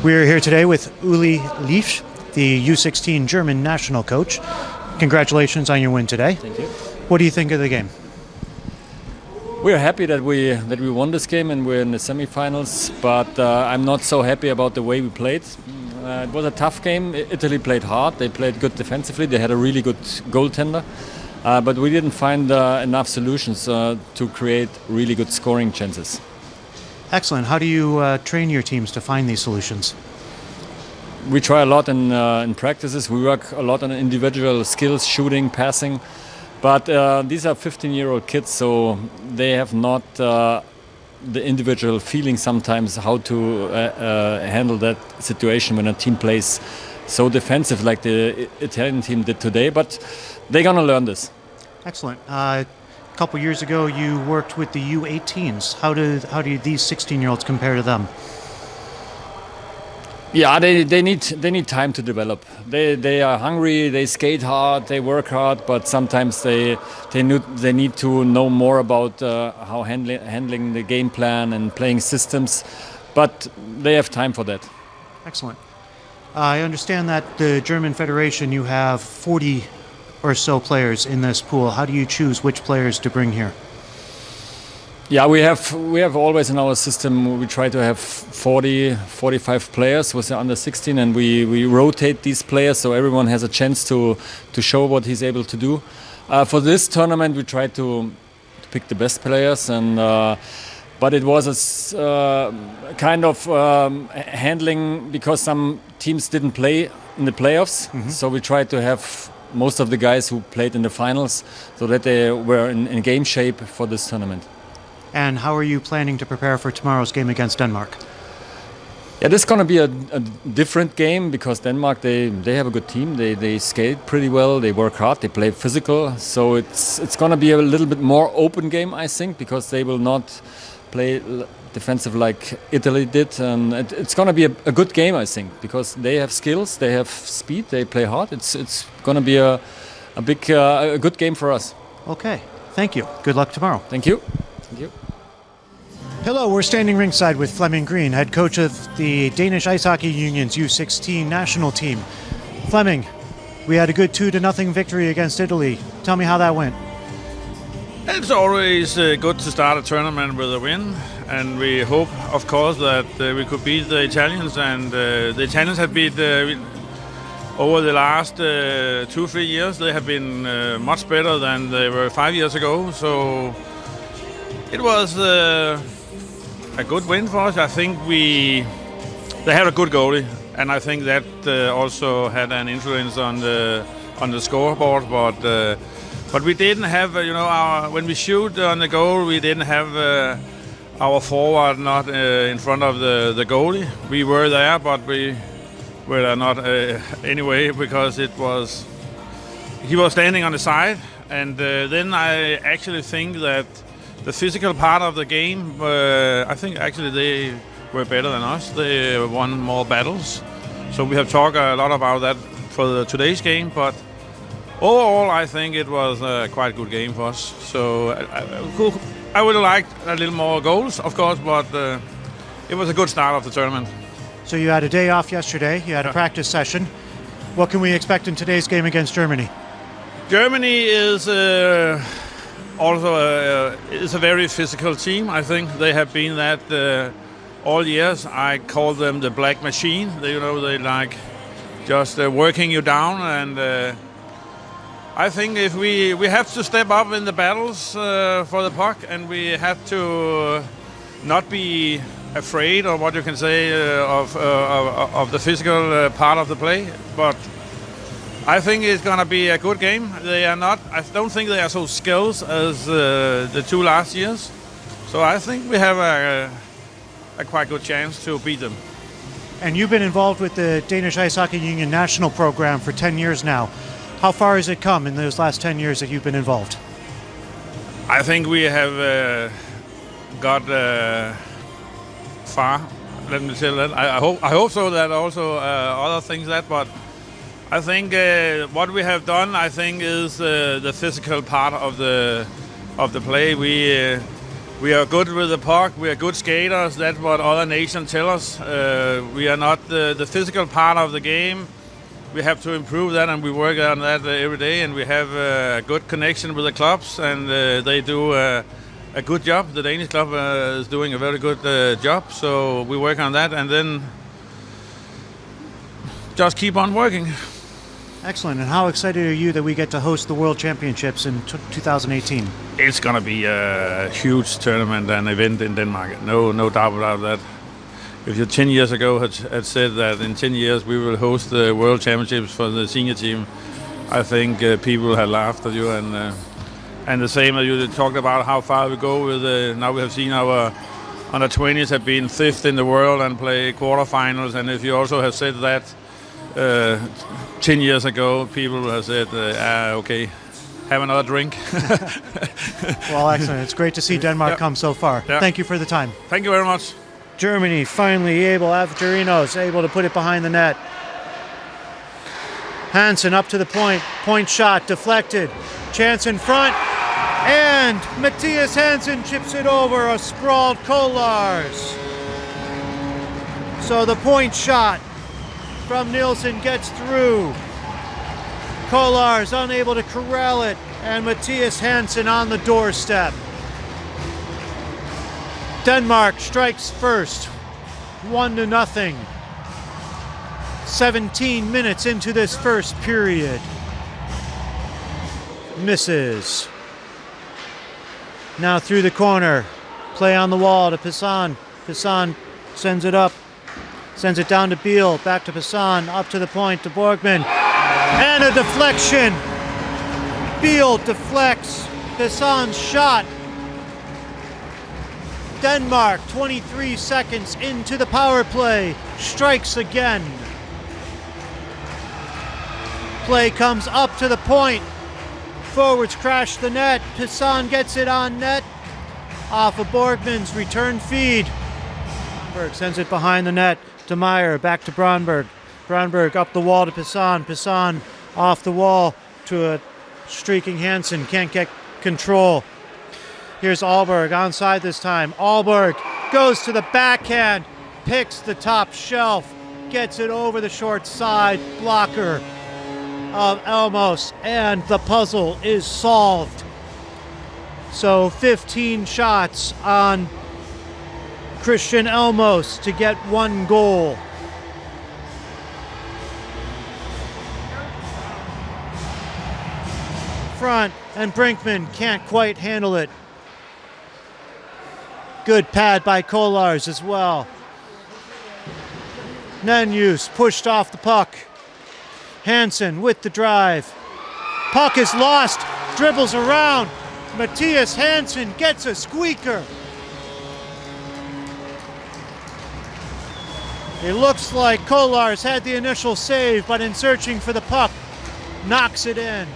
We're here today with Uli Liesch, the U16 German national coach. Congratulations on your win today. Thank you. What do you think of the game? We're happy that we won this game and we're in the semifinals, but I'm not so happy about the way we played. It was a tough game. Italy played hard. They played good defensively. They had a really good goaltender, but we didn't find enough solutions to create really good scoring chances. Excellent. How do you train your teams to find these solutions? We try a lot in practices. We work a lot on individual skills, shooting, passing. But these are 15-year-old kids, so they have not the individual feeling sometimes how to handle that situation when a team plays so defensive like the Italian team did today. But they're going to learn this. Excellent. A couple years ago, you worked with the U18s. How do these 16-year-olds compare to them? Yeah, they need time to develop. They are hungry. They skate hard. They work hard. But sometimes they need to know more about how handling the game plan and playing systems. But they have time for that. Excellent. I understand that the German Federation, you have 40 or so players in this pool. How do you choose which players to bring here? Yeah, we have always in our system, we try to have 45 players with the under 16, and we rotate these players so everyone has a chance to show what he's able to do. For this tournament, we tried to pick the best players, and but it was a kind of handling because some teams didn't play in the playoffs. Mm-hmm. So we tried to have most of the guys who played in the finals so that they were in game shape for this tournament. And how are you planning to prepare for tomorrow's game against Denmark? Yeah, this is going to be a different game because Denmark, they have a good team. They skate pretty well. They work hard. They play physical. So it's going to be a little bit more open game, I think, because they will not play defensive like Italy did. And it's going to be a good game, I think, because they have skills, they have speed, they play hard. It's going to be a good game for us. Okay, thank you. Good luck tomorrow. Thank you. Thank you. Hello, we're standing ringside with Flemming Green, head coach of the Danish Ice Hockey Union's U16 national team. Flemming, we had a good 2-0 victory against Italy. Tell me how that went. It's always good to start a tournament with a win, and we hope, of course, that we could beat the Italians. And the Italians have beat over the last 2-3 years. They have been much better than they were 5 years ago. So it was a good win for us. I think they had a good goalie, and I think that also had an influence on the scoreboard. But we didn't have, when we shoot on the goal, we didn't have our forward not in front of the goalie. We were there, but we were not anyway because he was standing on the side, and then I actually think that the physical part of the game, I think actually they were better than us. They won more battles. So we have talked a lot about that for today's game. But overall, I think it was a quite good game for us. So I would have liked a little more goals, of course, but it was a good start of the tournament. So you had a day off yesterday. You had a practice session. What can we expect in today's game against Germany? Germany is also it's a very physical team. I think they have been that all years. I call them the black machine. They like just working you down, and I think if we have to step up in the battles for the puck, and we have to not be afraid of what you can say of the physical part of the play, but I think it's going to be a good game. I don't think they are so skilled as the two last years. So I think we have a quite good chance to beat them. And you've been involved with the Danish Ice Hockey Union national program for 10 years now. How far has it come in those last 10 years that you've been involved? I think we have got far. Let me say that. I hope so. That also other things but I think what we have done, I think, is the physical part of the play. We are good with the puck. We are good skaters. That's what other nations tell us. We are not the physical part of the game. We have to improve that, and we work on that every day. And we have a good connection with the clubs, and they do a good job. The Danish club is doing a very good job. So we work on that, and then just keep on working. Excellent. And how excited are you that we get to host the World Championships in 2018? It's going to be a huge tournament and event in Denmark. No doubt about that. If you 10 years ago had said that in 10 years we will host the World Championships for the senior team, I think people had laughed at you. And the same as you talked about how far we go with. Now we have seen our under 20s have been 5th in the world and play quarterfinals. And if you also have said that 10 years ago, people have said, okay, have another drink. Well, excellent. It's great to see Denmark Yeah. come so far. Yeah. Thank you for the time. Thank you very much. Germany finally Avgerinos able to put it behind the net. Hansen up to the point. Point shot deflected. Chance in front. And Matthias Hansen chips it over a sprawled Kolars. So the point shot from Nielsen gets through. Kolars unable to corral it, and Matthias Hansen on the doorstep. Denmark strikes first, 1-0. 17 minutes into this first period. Misses. Now through the corner. Play on the wall to Pissan. Pissan sends it up. Sends it down to Beal. Back to Pissan. Up to the point to Borgman. And a deflection. Beal deflects. Pissan's shot. Denmark, 23 seconds into the power play, strikes again. Play comes up to the point. Forwards crash the net. Pissan gets it on net. Off of Borgman's return feed. Brandberg sends it behind the net to Meyer. Back to Brandberg. Brandberg up the wall to Pissan. Pissan off the wall to a streaking Hansen. Can't get control. Here's Ahlberg onside this time. Ahlberg goes to the backhand, picks the top shelf, gets it over the short side blocker of Elmos, and the puzzle is solved. So 15 shots on Christian Elmos to get 1 goal. Front, and Brinkman can't quite handle it. Good pad by Kolars as well. Nenhus pushed off the puck. Hansen with the drive. Puck is lost, dribbles around. Matthias Hansen gets a squeaker. It looks like Kolars had the initial save, but in searching for the puck, knocks it in.